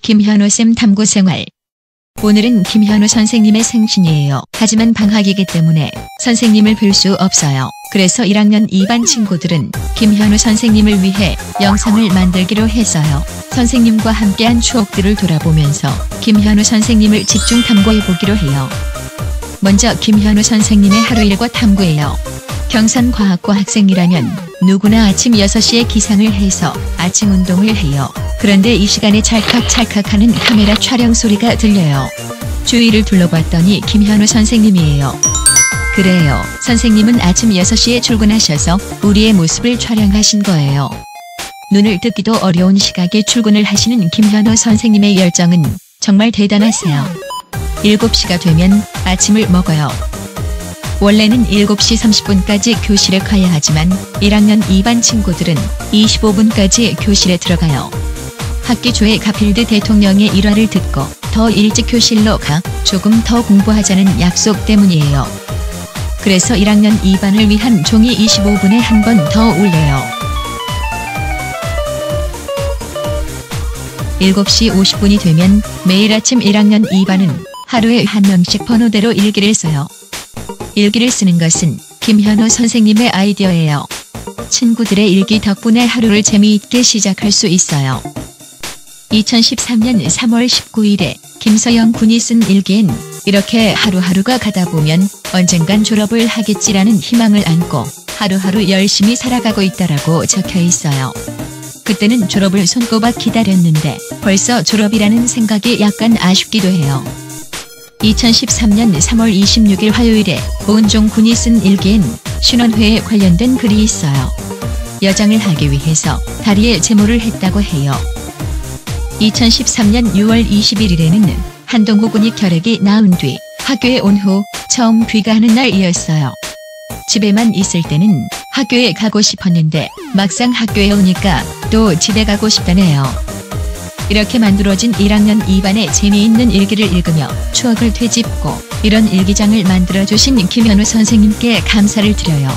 김현우쌤 탐구생활. 오늘은 김현우 선생님의 생신이에요. 하지만 방학이기 때문에 선생님을 뵐 수 없어요. 그래서 1학년 2반 친구들은 김현우 선생님을 위해 영상을 만들기로 했어요. 선생님과 함께한 추억들을 돌아보면서 김현우 선생님을 집중 탐구해보기로 해요. 먼저 김현우 선생님의 하루 일과 탐구예요. 경산과학고 학생이라면 누구나 아침 6시에 기상을 해서 아침 운동을 해요. 그런데 이 시간에 찰칵찰칵하는 카메라 촬영 소리가 들려요. 주위를 둘러봤더니 김현우 선생님이에요. 그래요. 선생님은 아침 6시에 출근하셔서 우리의 모습을 촬영하신 거예요. 눈을 뜯기도 어려운 시각에 출근을 하시는 김현우 선생님의 열정은 정말 대단하세요. 7시가 되면 아침을 먹어요. 원래는 7시 30분까지 교실에 가야 하지만 1학년 2반 친구들은 25분까지 교실에 들어가요. 학기 초에 가필드 대통령의 일화를 듣고 더 일찍 교실로 가 조금 더 공부하자는 약속 때문이에요. 그래서 1학년 2반을 위한 종이 25분에 한 번 더 울려요. 7시 50분이 되면 매일 아침 1학년 2반은 하루에 한 명씩 번호대로 일기를 써요. 일기를 쓰는 것은 김현우 선생님의 아이디어예요. 친구들의 일기 덕분에 하루를 재미있게 시작할 수 있어요. 2013년 3월 19일에 김서영 군이 쓴 일기엔 이렇게 하루하루가 가다 보면 언젠간 졸업을 하겠지라는 희망을 안고 하루하루 열심히 살아가고 있다라고 적혀 있어요. 그때는 졸업을 손꼽아 기다렸는데 벌써 졸업이라는 생각이 약간 아쉽기도 해요. 2013년 3월 26일 화요일에 오은종 군이 쓴 일기엔 신원회에 관련된 글이 있어요. 여장을 하기 위해서 다리에 제모를 했다고 해요. 2013년 6월 21일에는 한동구 군이 결핵이 나은 뒤 학교에 온 후 처음 귀가하는 날이었어요. 집에만 있을 때는 학교에 가고 싶었는데 막상 학교에 오니까 또 집에 가고 싶다네요. 이렇게 만들어진 1학년 2반의 재미있는 일기를 읽으며 추억을 되짚고 이런 일기장을 만들어주신 김현우 선생님께 감사를 드려요.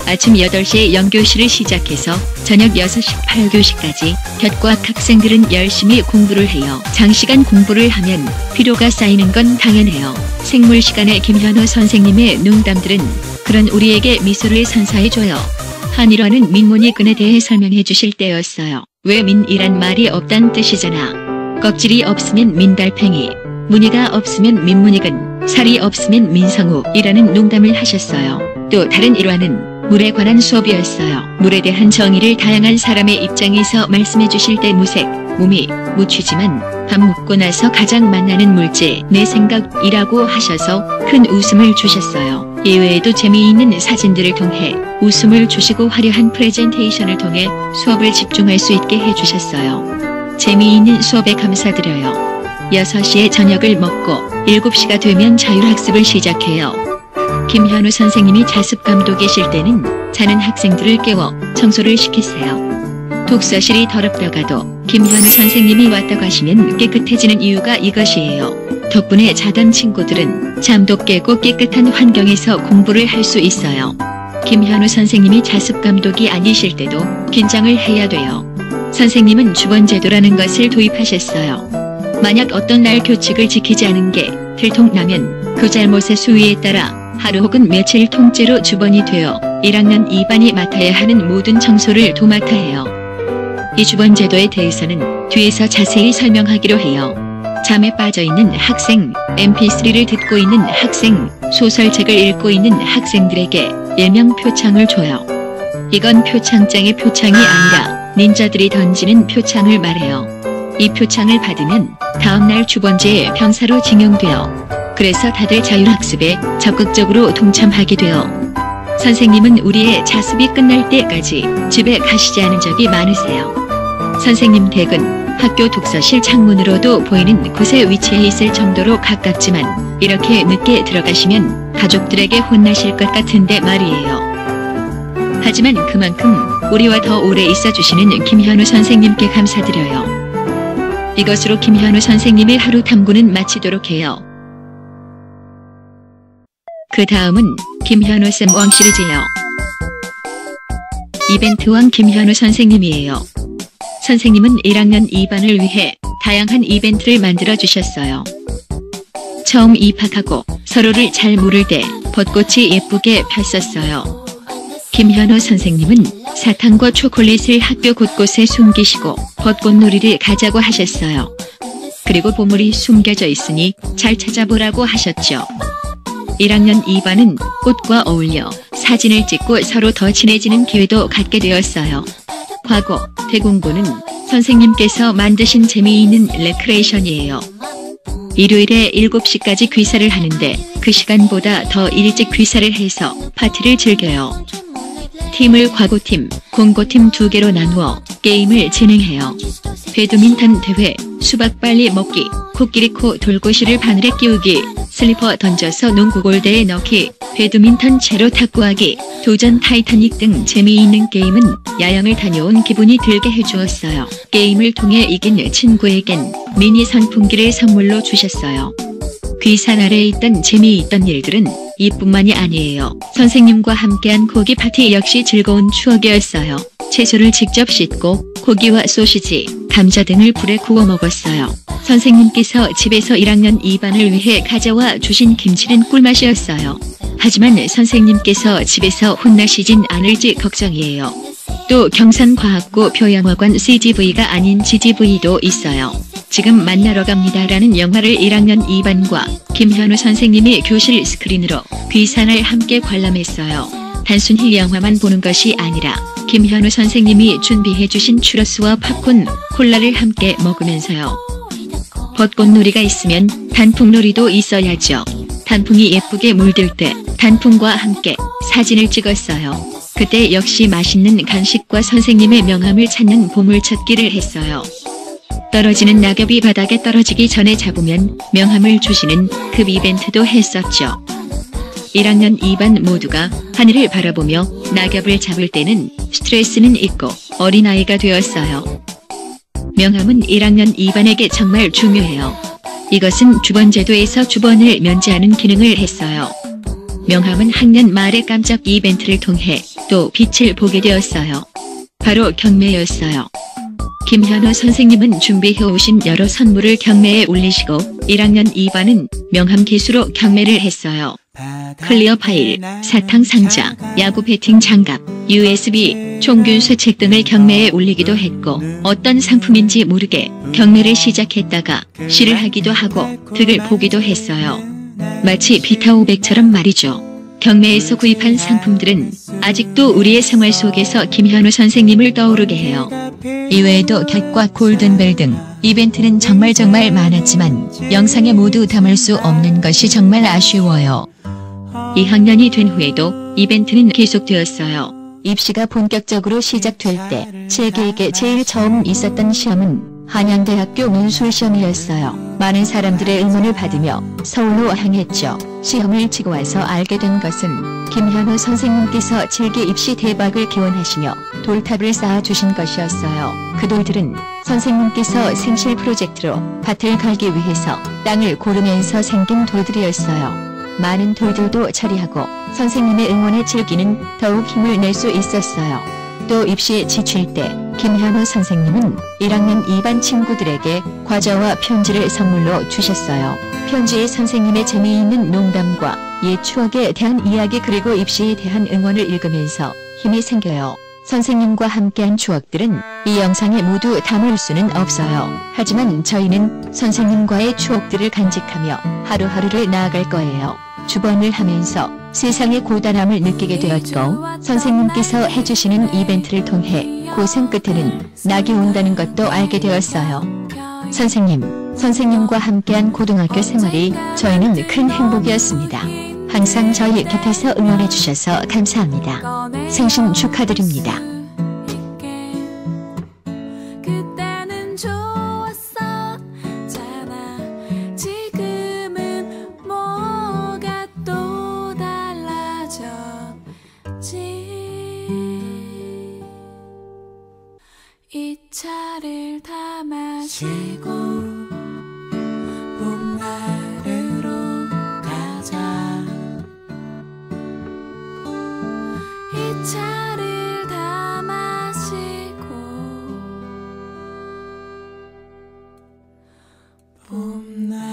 아침 8시에 영교시를 시작해서 저녁 6시 8교시까지 곁과학 학생들은 열심히 공부를 해요. 장시간 공부를 하면 피로가 쌓이는 건 당연해요. 생물 시간에 김현우 선생님의 농담들은 그런 우리에게 미소를 선사해줘요. 한일화는 민문이근에 대해 설명해 주실 때였어요. 왜 민이란 말이 없단 뜻이잖아. 껍질이 없으면 민달팽이, 무늬가 없으면 민문이근, 살이 없으면 민성우이라는 농담을 하셨어요. 또 다른 일화는 물에 관한 수업이었어요. 물에 대한 정의를 다양한 사람의 입장에서 말씀해 주실 때 무색, 무미, 무취지만 밥 먹고 나서 가장 만나는 물질, 내 생각이라고 하셔서 큰 웃음을 주셨어요. 이외에도 재미있는 사진들을 통해 웃음을 주시고 화려한 프레젠테이션을 통해 수업을 집중할 수 있게 해주셨어요. 재미있는 수업에 감사드려요. 6시에 저녁을 먹고 7시가 되면 자율학습을 시작해요. 김현우 선생님이 자습 감독이실 때는 자는 학생들을 깨워 청소를 시키세요. 독서실이 더럽다가도 김현우 선생님이 왔다 가시면 깨끗해지는 이유가 이것이에요. 덕분에 자던 친구들은 잠도 깨고 깨끗한 환경에서 공부를 할 수 있어요. 김현우 선생님이 자습 감독이 아니실 때도 긴장을 해야 돼요. 선생님은 주번제도라는 것을 도입하셨어요. 만약 어떤 날 규칙을 지키지 않은 게 들통나면 그 잘못의 수위에 따라 하루 혹은 며칠 통째로 주번이 되어 1학년 2반이 맡아야 하는 모든 청소를 도맡아 해요. 이 주번제도에 대해서는 뒤에서 자세히 설명하기로 해요. 잠에 빠져있는 학생, mp3를 듣고 있는 학생, 소설책을 읽고 있는 학생들에게 일명 표창을 줘요. 이건 표창장의 표창이 아니라 닌자들이 던지는 표창을 말해요. 이 표창을 받으면 다음날 주번제에 병사로 징용돼요. 그래서 다들 자율학습에 적극적으로 동참하게 돼요. 선생님은 우리의 자습이 끝날 때까지 집에 가시지 않은 적이 많으세요. 선생님 댁은 학교 독서실 창문으로도 보이는 곳에 위치해 있을 정도로 가깝지만 이렇게 늦게 들어가시면 가족들에게 혼나실 것 같은데 말이에요. 하지만 그만큼 우리와 더 오래 있어주시는 김현우 선생님께 감사드려요. 이것으로 김현우 선생님의 하루 탐구는 마치도록 해요. 그 다음은 김현우쌤 왕 시리즈예요. 이벤트 왕 김현우 선생님이에요. 선생님은 1학년 2반을 위해 다양한 이벤트를 만들어 주셨어요. 처음 입학하고 서로를 잘 모를 때 벚꽃이 예쁘게 폈었어요. 김현우 선생님은 사탕과 초콜릿을 학교 곳곳에 숨기시고 벚꽃놀이를 가자고 하셨어요. 그리고 보물이 숨겨져 있으니 잘 찾아보라고 하셨죠. 1학년 2반은 꽃과 어울려 사진을 찍고 서로 더 친해지는 기회도 갖게 되었어요. 과거 대공고는 선생님께서 만드신 재미있는 레크레이션이에요. 일요일에 7시까지 귀사를 하는데 그 시간보다 더 일찍 귀사를 해서 파티를 즐겨요. 팀을 과고팀, 공고팀 2개로 나누어 게임을 진행해요. 배드민턴 대회, 수박 빨리 먹기, 코끼리코 돌고시를 바늘에 끼우기, 슬리퍼 던져서 농구골대에 넣기, 배드민턴 채로 탁구하기, 도전 타이타닉 등 재미있는 게임은 야영을 다녀온 기분이 들게 해주었어요. 게임을 통해 이긴 친구에겐 미니 선풍기를 선물로 주셨어요. 귀사 날에 있던 재미있던 일들은 이뿐만이 아니에요. 선생님과 함께한 고기 파티 역시 즐거운 추억이었어요. 채소를 직접 씻고 고기와 소시지, 감자 등을 불에 구워 먹었어요. 선생님께서 집에서 1학년 2반을 위해 가져와 주신 김치는 꿀맛이었어요. 하지만 선생님께서 집에서 혼나시진 않을지 걱정이에요. 또 경산과학고 표영학원 CGV가 아닌 GGV도 있어요. 지금 만나러 갑니다라는 영화를 1학년 2반과 김현우 선생님이 교실 스크린으로 귀산을 함께 관람했어요. 단순히 영화만 보는 것이 아니라 김현우 선생님이 준비해주신 추러스와 팝콘, 콜라를 함께 먹으면서요. 벚꽃놀이가 있으면 단풍놀이도 있어야죠. 단풍이 예쁘게 물들 때 단풍과 함께 사진을 찍었어요. 그때 역시 맛있는 간식과 선생님의 명함을 찾는 보물찾기를 했어요. 떨어지는 낙엽이 바닥에 떨어지기 전에 잡으면 명함을 주시는 급 이벤트도 했었죠. 1학년 2반 모두가 하늘을 바라보며 낙엽을 잡을 때는 스트레스는 잊고 어린아이가 되었어요. 명함은 1학년 2반에게 정말 중요해요. 이것은 주번제도에서 주번을 면제하는 기능을 했어요. 명함은 학년 말에 깜짝 이벤트를 통해 또 빛을 보게 되었어요. 바로 경매였어요. 김현우 선생님은 준비해오신 여러 선물을 경매에 올리시고 1학년 2반은 명함 개수로 경매를 했어요. 클리어 파일, 사탕 상자, 야구 배팅 장갑, USB, 총균수 책 등을 경매에 올리기도 했고 어떤 상품인지 모르게 경매를 시작했다가 실을 하기도 하고 득을 보기도 했어요. 마치 비타500처럼 말이죠. 경매에서 구입한 상품들은 아직도 우리의 생활 속에서 김현우 선생님을 떠오르게 해요. 이외에도 객과 골든벨 등 이벤트는 정말 많았지만 영상에 모두 담을 수 없는 것이 정말 아쉬워요. 2학년이 된 후에도 이벤트는 계속되었어요. 입시가 본격적으로 시작될 때 제게에게 제일 처음 있었던 시험은 한양대학교 문술시험이었어요. 많은 사람들의 응원을 받으며 서울로 향했죠. 시험을 치고 와서 알게 된 것은 김현우 선생님께서 7기 입시 대박을 기원하시며 돌탑을 쌓아주신 것이었어요. 그 돌들은 선생님께서 생실 프로젝트로 밭을 갈기 위해서 땅을 고르면서 생긴 돌들이었어요. 많은 돌들도 처리하고 선생님의 응원에 즐기는 더욱 힘을 낼 수 있었어요. 또 입시에 지칠 때 김현우 선생님은 1학년 2반 친구들에게 과자와 편지를 선물로 주셨어요. 편지에 선생님의 재미있는 농담과 옛 추억에 대한 이야기 그리고 입시에 대한 응원을 읽으면서 힘이 생겨요. 선생님과 함께한 추억들은 이 영상에 모두 담을 수는 없어요. 하지만 저희는 선생님과의 추억들을 간직하며 하루하루를 나아갈 거예요. 주번을 하면서 세상의 고단함을 느끼게 되었고 선생님께서 해주시는 이벤트를 통해 고생 끝에는 낙이 온다는 것도 알게 되었어요. 선생님과 함께한 고등학교 생활이 저희는 큰 행복이었습니다. 항상 저희 곁에서 응원해 주셔서 감사합니다. 생신 축하드립니다. 이 차를 다 마시고 봄나루로 가자. 이 차를 다 마시고 봄날